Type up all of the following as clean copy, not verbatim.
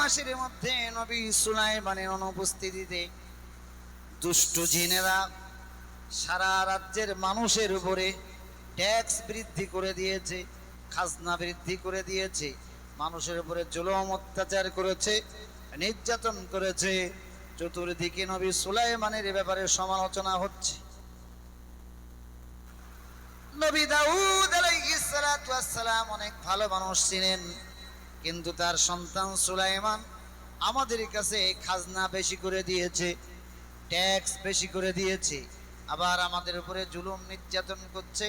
মাসের মধ্যে নবী সুলাইমানের অনুপস্থিতিতে দুষ্ট জিনেরা সারা রাজ্যের মানুষের উপরে ট্যাক্স বৃদ্ধি করে দিয়েছে, খাজনা বৃদ্ধি করে দিয়েছে, মানুষের উপরে জুলুম অত্যাচার করেছে, নির্যাতন করেছে। চতুর্দিকে নবী সুলাইমানের ব্যাপারে সমালোচনা হচ্ছে। নবী দাউদ আলাইহিস সালাতু ওয়াস সালাম অনেক ভালো মানুষ ছিলেন, কিন্তু তার সন্তান সুলাইমান আমাদের কাছে খাজনা বেশি করে দিয়েছে, ট্যাক্স বেশি করে দিয়েছে, আবার আমাদের উপরে জুলুম নির্যাতন করছে।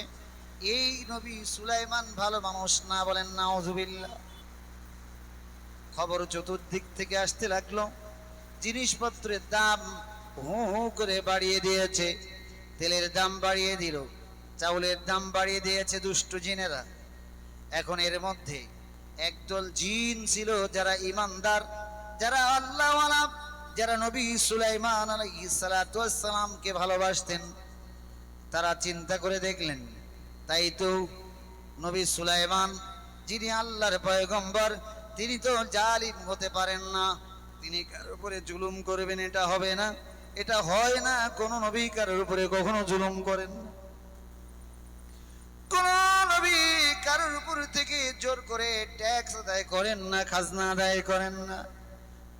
এই নবী সুলাইমান ভালো মানুষ না, বলেন নাউযুবিল্লাহ। খবর চতুর্দিক থেকে আসতে লাগলো, জিনিসপত্রের দাম হু হু করে বাড়িয়ে দিয়েছে। তেলের দাম বাড়িয়ে দিল, চাউলের দাম বাড়িয়ে দিয়েছে দুষ্ট জিনেরা। এখন এর মধ্যে একদল জিন ছিল যারা ইমানদার, যারা আল্লাহওয়ালা, যারা নবী সুলাইমান আলাইহিস সালাতু ওয়াস সালামকে ভালোবাসতেন। তারা চিন্তা করে দেখলেন, তাই তো নবী সুলাইমান যিনি আল্লাহর পয়গম্বর, তিনি তো জালিম হতে পারেন না, তিনি কারোর উপরে জুলুম করবেন, এটা হবে না, এটা হয় না। কোন নবী কারোর উপরে কখনো জুলুম করেন না, কোন নবী কারোর উপর থেকে জোর করে ট্যাক্স আদায় করেন না, খাজনা আদায় করেন না।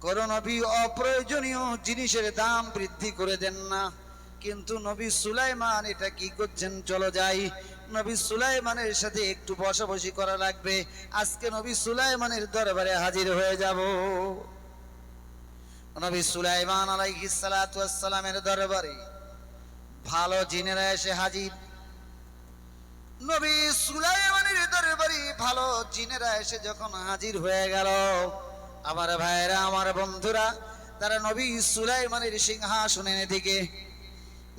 কোন নবী অপ্রয়োজনীয় জিনিসের দাম বৃদ্ধি করে দেন না। কিন্তু নবী সুলাইমান এটা কি করছেন? চলো যাই, নবী সুলাইমানের সাথে একটু বসাবসি করা লাগবে। আজকে নবী সুলাইমানের দরবারে হাজির হয়ে যাব। নবী সুলাইমান আলাইহিস সালাতু ওয়াস সালামের দরবারে ভালো জিনেরা এসে হাজির। নবী সুলাইমানের দরবারে ভালো জিনেরা এসে যখন হাজির হয়ে গেল, আমার ভাইরা, আমার বন্ধুরা, তারা নবী সুলাইমানের সিংহাসনের দিকে,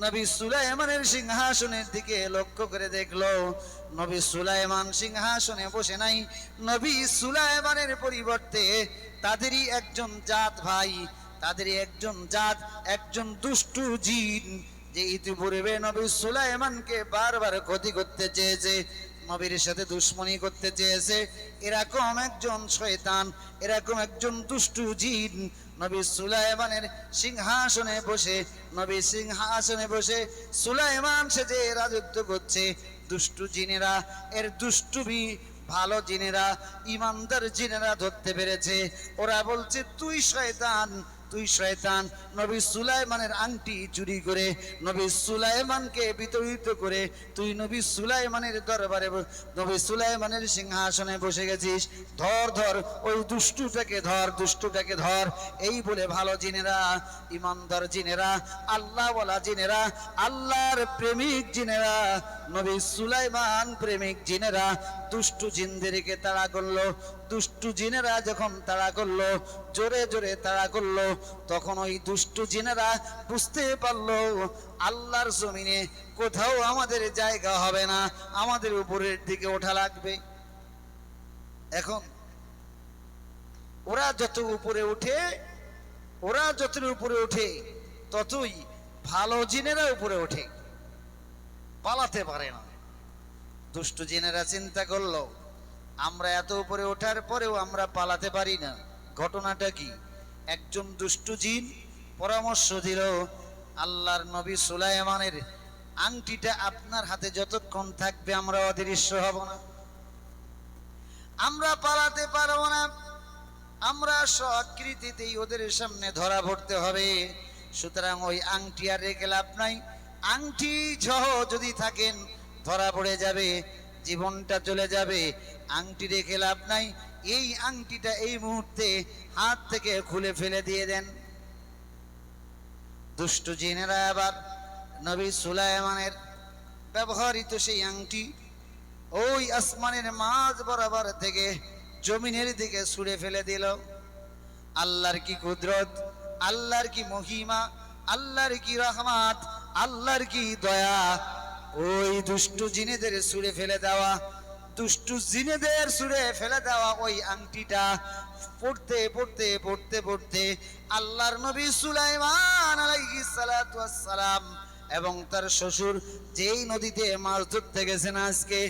নবী সুলাইমানের সিংহাসনের দিকে লক্ষ্য করে দেখলো, নবী সুলাইমান সিংহাসনে বসে নাই। নবী সুলাইমানের পরিবর্তে তাদেরই একজন জাত ভাই, তাদেরই একজন জাত, একজন দুষ্টু জিন, যে ইতিপূর্বে নবী সুলাইমানকে বারবার ক্ষতি করতে চেয়েছে, নবীর সাথে দুশ্মনী করতে চেয়েছে, এরকম একজন শয়তান, এরকম একজন দুষ্টু জিন নবী সুলাইমানের সিংহাসনে বসে, নবী সিংহাসনে বসে সুলাইমান সেজে রাজত্ব করছে। দুষ্টু জিনেরা, এর দুষ্টুমি ভালো জিনেরা, ইমানদার জিনেরা ধরতে পেরেছে। ওরা বলছে, তুই শয়তান, তুই শয়তান। নবী সুলাইমানের আংটি চুরি করে, নবী সুলাইমানকে বিতর্কিত করে তুই নবী সুলাইমানের দরবারে, নবী সুলাইমানের সিংহাসনে বসে গেছিস। ধর ধর, ওই দুষ্টুটাকে ধর, দুষ্টুটাকে ধর। এই বলে ভালো জিনেরা, ইমানদার জিনেরা, আল্লাহওয়ালা জিনেরা, আল্লাহর প্রেমিক জিনেরা, নবী সুলাইমান প্রেমিক জিনেরা দুষ্টু জিনদেরকে তাড়া করলো। দুষ্টু জিনেরা যখন তাড়া করলো, জোরে জোরে তাড়া করলো, তখন ওই দুষ্টু জিনেরা বুঝতে পারলো আল্লাহর জমিনে কোথাও আমাদের জায়গা হবে না, আমাদের উপরের দিকে ওঠা লাগবে। এখন ওরা যত উপরে উঠে, ওরা যত উপরে ওঠে, ততই ভালো জিনেরা উপরে ওঠে, পালাতে পারে না। দুষ্টু জিনেরা চিন্তা করলো, আমরা এত উপরে ওঠার পরেও আমরা পালাতে পারি না, ঘটনাটা কি? একজন দুষ্টু জিন পরামর্শ দিল, আল্লাহর নবী সুলাইমানের আংটিটা আপনার হাতে যতক্ষণ থাকবে আমরা অদৃশ্য হব না, আমরা পালাতে পারবো না, আমরা স্বকৃতিতেই ওদের সামনে ধরা পড়তে হবে। সুতরাং ওই আংটি আর রেখে লাভ নাই, আংটি সহ যদি থাকেন ধরা পড়ে যাবে, জীবনটা চলে যাবে। আংটি রেখে লাভ নাই, এই আংটিটা এই মুহূর্তে হাত থেকে খুলে ফেলে দিয়ে দেন। দুষ্ট জিনেরা আবার নবী সুলাইমানের ব্যবহৃত সেই আংটি ওই আসমানের মাঝ বরাবর থেকে জমিনের দিকে ছুঁড়ে ফেলে দিল। আল্লাহর কি কুদরত, আল্লাহর কি মহিমা, আল্লাহর কি রহমত, আল্লাহর কি দয়া! ওই দুষ্টু জিনেদের ছুঁড়ে ফেলে দেওয়া, দুষ্টু জিনেদের ছুঁড়ে ফেলে দেওয়া ওই আংটিটা পড়তে পড়তে পড়তে পড়তে আল্লাহর নবী সুলাইমান আলাইহিস সালাতু ওয়াস সালাম এবং তার শ্বশুর যেই নদীতে মাছ ধরতে গেছেন আজকে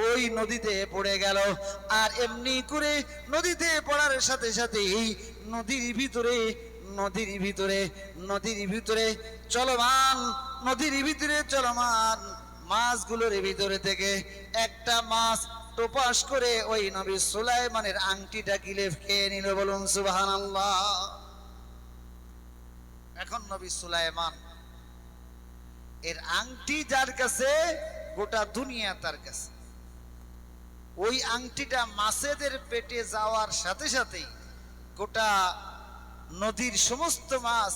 ওই নদীতে পড়ে গেল। আর এমনি করে নদীতে পড়ার সাথে সাথেই নদীর ভিতরে নদীর ভিতরে নদীর ভিতরে চলমান নদীর ভিতরে চলমান মাছগুলোর ভিতরে থেকে একটা মাছ টোপাস করে ওই নবী সুলাইমানের আংটিটা গিলে খেয়ে নিল। বলুন সুবহানাল্লাহ। এখন নবী সুলাইমান এর আংটি যার কাছে, গোটা দুনিয়া তার কাছে। ওই আংটিটা মাছেদের পেটে যাওয়ার সাথে সাথেই গোটা নদীর সমস্ত মাছ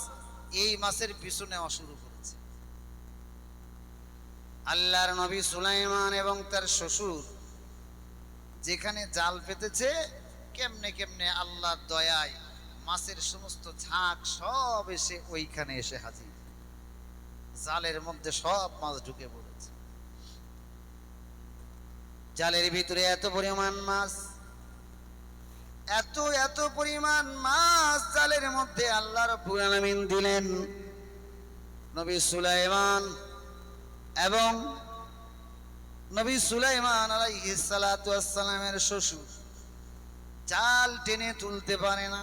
এই মাছের পিছু নেওয়া শুরু করেছে। আল্লাহর নবী সুলাইমান এবং তার শ্বশুর যেখানে জাল পেতেছে, কেমনে কেমনে আল্লাহর দয়ায় মাছের সমস্ত ঝাঁক সব এসে ওইখানে এসে হাজির। জালের মধ্যে সব মাছ ঢুকে পড়েছে। জালের ভিতরে এত পরিমাণ মাছ, এত এত পরিমাণ মাছ জালের মধ্যে আল্লাহ রাব্বুল আলামিন দিলেন। নবী সুলাইমান এবং নবী সুলাইমান আলাইহিস সালাতু ওয়াস সালামের শ্বশুর জাল টেনে তুলতে পারে না।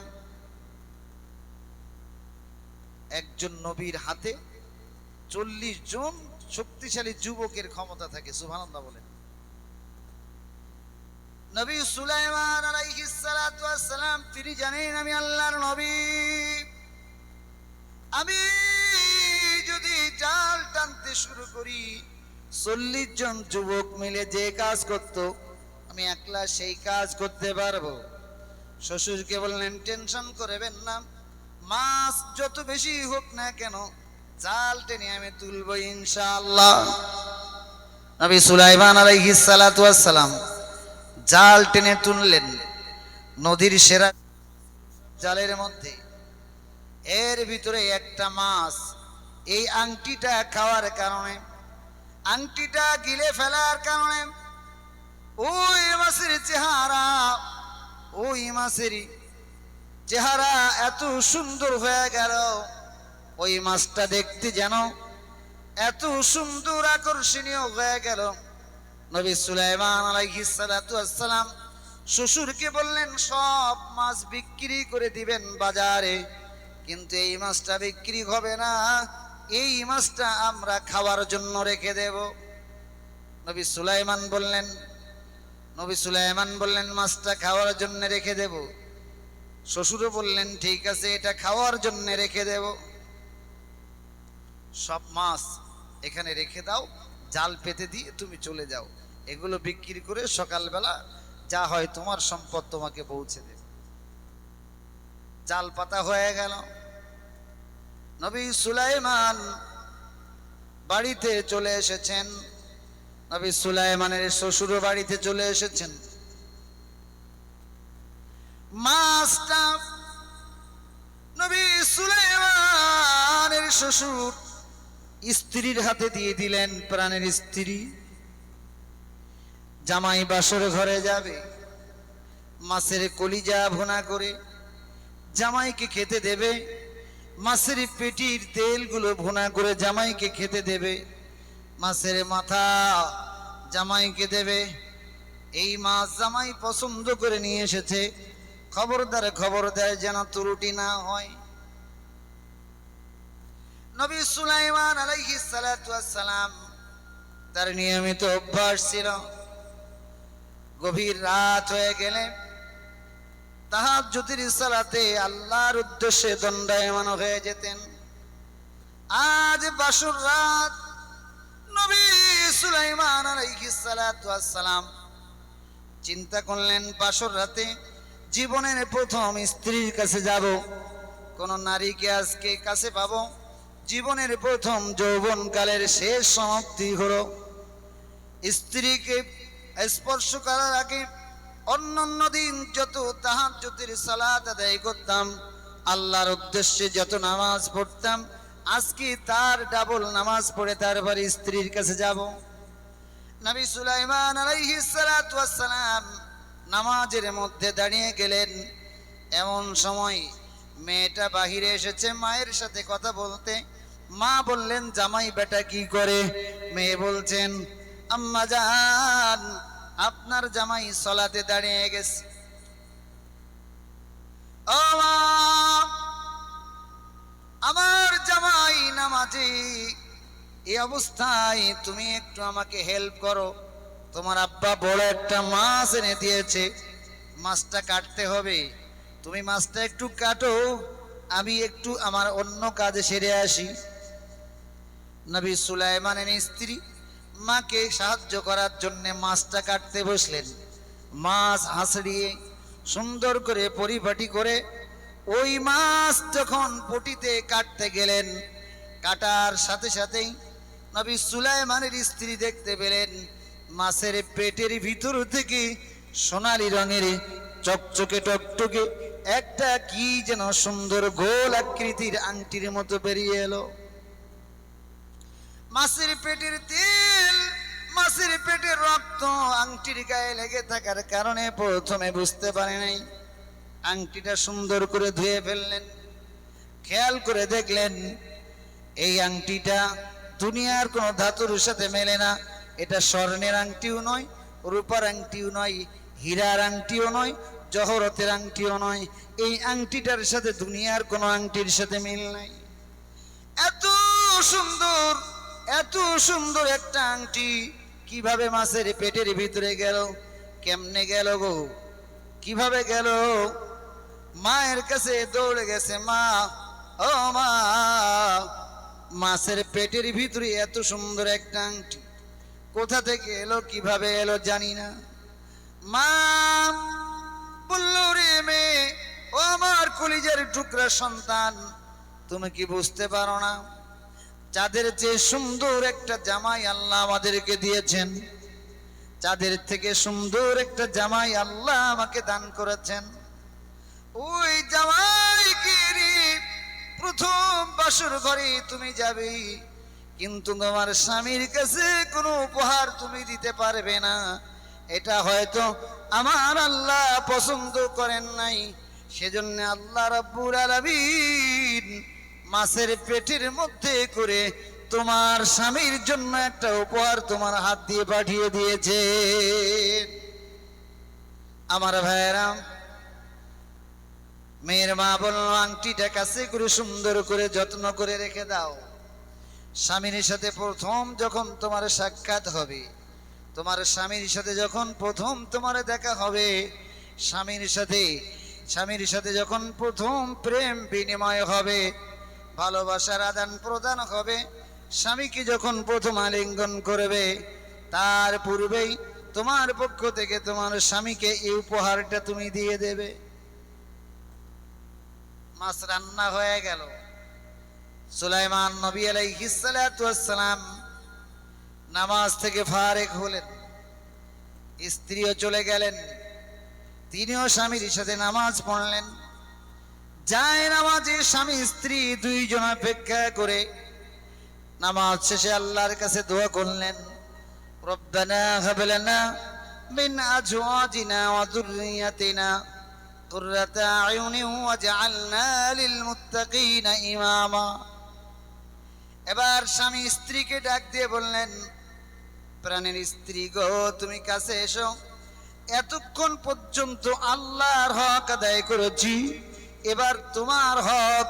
একজন নবীর হাতে 40 জন শক্তিশালী যুবকের ক্ষমতা থাকে। সুবহানাল্লাহ বলেন। নবী সুলাইমান আলাইহিস সালাতু ওয়াস সালাম তিনি জানেন আমি আল্লাহর নবী, আমি যদি জাল টানতে শুরু করি 40 জন যুবক মিলে যে কাজ করত আমি একলা সেই কাজ করতে পারবো। শ্বশুরকে বললেন টেনশন করবেন না, মাছ যত বেশি হোক না কেন জাল টেনে আমি তুলবো ইনশাআল্লাহ। নবী সুলাইমান আলাইহিস সালাতু ওয়াস সালাম জাল টেনে তুললেন নদীর সেরা জালের মধ্যে। এর ভিতরে একটা মাছ এই আংটিটা খাওয়ার কারণে, আংটিটা গিলে ফেলার কারণে ওই মাছের চেহারা, ওই মাছের চেহারা এত সুন্দর হয়ে গেল। ওই মাছটা দেখতে যেন এত সুন্দর আকর্ষণীয় হয়ে গেল। নবী সুলাইমান আলাইহিস সালাতু ওয়াস সালাম শ্বশুরকে বললেন সব মাছ বিক্রি করে দিবেন বাজারে, কিন্তু এই মাছটা বিক্রি হবে না, এই মাছটা আমরা খাওয়ার জন্য রেখে দেব। নবী সুলাইমান বললেন মাছটা খাওয়ার জন্য রেখে দেব। শ্বশুরও বললেন ঠিক আছে এটা খাওয়ার জন্য রেখে দেব। সব মাছ এখানে রেখে দাও, জাল পেতে দিয়ে তুমি চলে যাও, এগুলো বিক্রি করে সকালবেলা যা হয় তোমার সম্পদ তোমাকে পৌঁছে দেবে। জাল পাতা হয়ে গেল। নবী সুলাইমান বাড়িতে চলে এসেছেন, নবী সুলাইমানের শ্বশুরও বাড়িতে চলে এসেছেন। মাছটা নবী সুলাইমানের শ্বশুর স্ত্রীর হাতে দিয়ে দিলেন, প্রাণের স্ত্রী। জামাই বাসর ঘরে যাবে, মাছের কলিজা ভুনা করে জামাইকে খেতে দেবে, মাছের পেটির তেলগুলো ভুনা করে জামাইকে খেতে দেবে, মাছের মাথা জামাইকে দেবে। এই মাছ জামাই পছন্দ করে নিয়ে এসেছে, খবরদার যেন ত্রুটি না হয়। নবী সুলাইমান আলাইহিস সালাতু ওয়াস সালাম তার নিয়মিত অভ্যাস ছিল গভীর রাত হয়ে গেলে তাহাজ্জুদের সালাতে আল্লাহর উদ্দেশ্যে দণ্ডায়মান হয়ে যেতেন। আজ বাসর রাত নবী সুলাইমান আলাইহিস সালাতু ওয়াস সালাম চিন্তা করলেন বাসর রাতে জীবনের প্রথম স্ত্রীর কাছে যাব, কোন নারীকে আজকে কাছে পাবো। জীবনের প্রথম যৌবনকালের শেষ সমাপ্তি হলো। স্ত্রীকে স্পর্শ করার আগে অন্যান্য দিন যত তাহাজ্জুদের সালাত আদায় করতাম, আল্লাহর উদ্দেশ্যে যত নামাজ পড়তাম, আজকে তার ডাবল নামাজ পড়ে তারপরে স্ত্রীর কাছে যাব। নবী সুলাইমান আলাইহিস সালাতু ওয়াস সালাম নামাজের মধ্যে দাঁড়িয়ে গেলেন। এমন সময় মেয়েটা বাহিরে এসেছে মায়ের সাথে কথা বলতে। মা বললেন জামাই বেটা কি করে? মেয়ে বলছেন আম্মা জান, আপনার জামাই সলাতে দাঁড়িয়ে গেছে। ও মা, আমার জামাই নামাজে, এই অবস্থায় তুমি একটু আমাকে হেল্প করো। তোমার আব্বা বড় একটা মাছ এনে দিয়েছে, মাছটা কাটতে হবে, তুমি মাছটা একটু কাটো, আমি একটু আমার অন্য কাজে সেরে আসি। নবী সুলাইমানের স্ত্রী মাকে সাহায্য করার জন্য মাছটা কাটতে বসলেন। মাছ হাঁসড়িয়ে সুন্দর করে পরিপাটি করে ওই মাছ যখন পটিতে কাটতে গেলেন, কাটার সাথে সাথেই নবী সুলাইমানের স্ত্রী দেখতে পেলেন মাছের পেটের ভিতর থেকে সোনালী রঙের চকচকে টকটকে একটা কি যেন সুন্দর গোল আকৃতির আংটির মতো বেরিয়ে এলো। মাছের পেটের তেল, মাছের পেটের রক্ত আংটির গায়ে লেগে থাকার কারণে প্রথমে বুঝতে পারে নাই। আংটিটা সুন্দর করে ধুয়ে ফেললেন, খেয়াল করে দেখলেন এই আংটিটা দুনিয়ার কোনো ধাতুর সাথে মেলে না। এটা স্বর্ণের আংটিও নয়, রূপার আংটিও নয়, হীরার আংটিও নয়, জহরতের আংটিও নয়। এই আংটিটার সাথে দুনিয়ার কোনো আংটির সাথে মিল নাই। এত সুন্দর, এত সুন্দর একটা আংটি কিভাবে মাছের পেটের ভিতরে গেল? কেমনে গেল গো? কিভাবে গেল? মায়ের কাছে দৌড়ে গেছে, মা, ও মা, মাছের পেটের ভিতরে এত সুন্দর একটা আংটি কোথা থেকে এলো, কিভাবে এলো জানি না। মা বলল, রে মেয়ে, ও আমার কলিজার টুকরা সন্তান, তুমি কি বুঝতে পারো না? যাদের যে সুন্দর একটা জামাই আল্লাহ আমাদেরকে দিয়েছেন, যাদের থেকে সুন্দর একটা জামাই আল্লাহ আমাকে দান করেছেন, ওই জামাইকে প্রথম বাসর ঘরে তুমি যাবে, কিন্তু তোমার স্বামীর কাছে কোনো উপহার তুমি দিতে পারবে না। এটা হয়তো আমার আল্লাহ পছন্দ করেন নাই। সেজন্য আল্লাহ রাব্বুল আলামিন মাছের পেটের মধ্যে করে তোমার স্বামীর জন্য একটা উপহার তোমার হাত দিয়ে পাঠিয়ে দিয়েছে। আমার ভাইয়েরা, মেয়ের মা বলল, আংটিটা কাছে করে সুন্দর করে যত্ন করে রেখে দাও। স্বামীর সাথে প্রথম যখন তোমার সাক্ষাৎ হবে, তোমার স্বামীর সাথে যখন প্রথম তোমার দেখা হবে, স্বামীর সাথে যখন প্রথম প্রেম বিনিময় হবে, ভালোবাসার আদান প্রদান হবে, স্বামীকে যখন প্রথম আলিঙ্গন করবে, তার পূর্বেই তোমার পক্ষ থেকে তোমার স্বামীকে এই উপহারটা তুমি দিয়ে দেবে। মাছ রান্না হয়ে গেল। সুলাইমান নবী আলাইহিস সালাতু ওয়াস সালাম নামাজ থেকে ফারেক হলেন, স্ত্রীও চলে গেলেন, তিনিও স্বামীর সাথে নামাজ পড়লেন। যায় নামাজে স্বামী স্ত্রী দুইজন অপেক্ষা করে নামাজ শেষে আল্লাহর কাছে দোয়া করলেন, রব্বানা হাব লানা মিন আজওয়াজিনা ওয়া যুররিয়াতিনা কুররাতা আয়ুনিন ওয়াজআলনা লিল মুত্তাকিনা ইমামা। এবার স্বামী স্ত্রীকে ডাক দিয়ে বললেন, প্রাণের স্ত্রী গো, তুমি কাছে এসো। এতক্ষণ পর্যন্ত আল্লাহর হক আদায় করেছি, এবার তোমার হক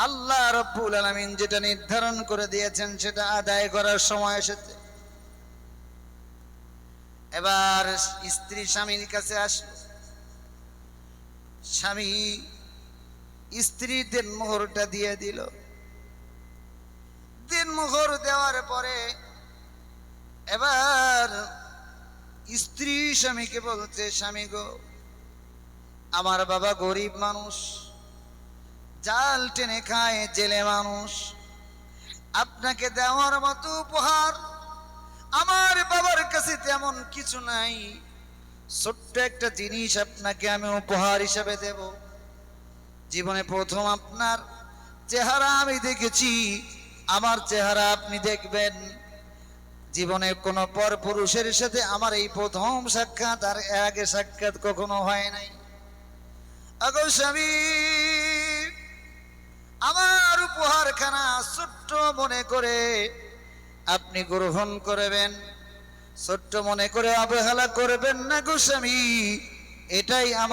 আল্লাহ রাব্বুল আলামিন যেটা নির্ধারণ করে দিয়েছেন সেটা আদায় করার সময় এসেছে। এবার স্ত্রী স্বামীর কাছে আসলো। স্বামী স্ত্রীর দেনমোহরটা দিয়ে দিল। দেনমোহর দেওয়ার পরে এবার স্ত্রী স্বামীকে বলছে, স্বামী গো, আমার বাবা গরিব মানুষ, জাল টেনে খায়, জেলে মানুষ, আপনাকে দেওয়ার মতো উপহার আমার বাবার কাছে তেমন কিছু নাই। ছোট্ট একটা জিনিস আপনাকে আমি উপহার হিসাবে দেব। জীবনে প্রথম আপনার চেহারা আমি দেখেছি, আমার চেহারা আপনি দেখবেন। জীবনে কোনো পর পুরুষের সাথে আমার এই প্রথম সাক্ষাৎ, আর এর আগে সাক্ষাৎ কখনো হয় নাই। আগো স্বামী, আমার উপহারখানা ছোট্ট মনে করে আপনি গ্রহণ করবেন, ছোট্ট মনে করে অবহেলা করবেন না গো স্বামী, এটাই আমার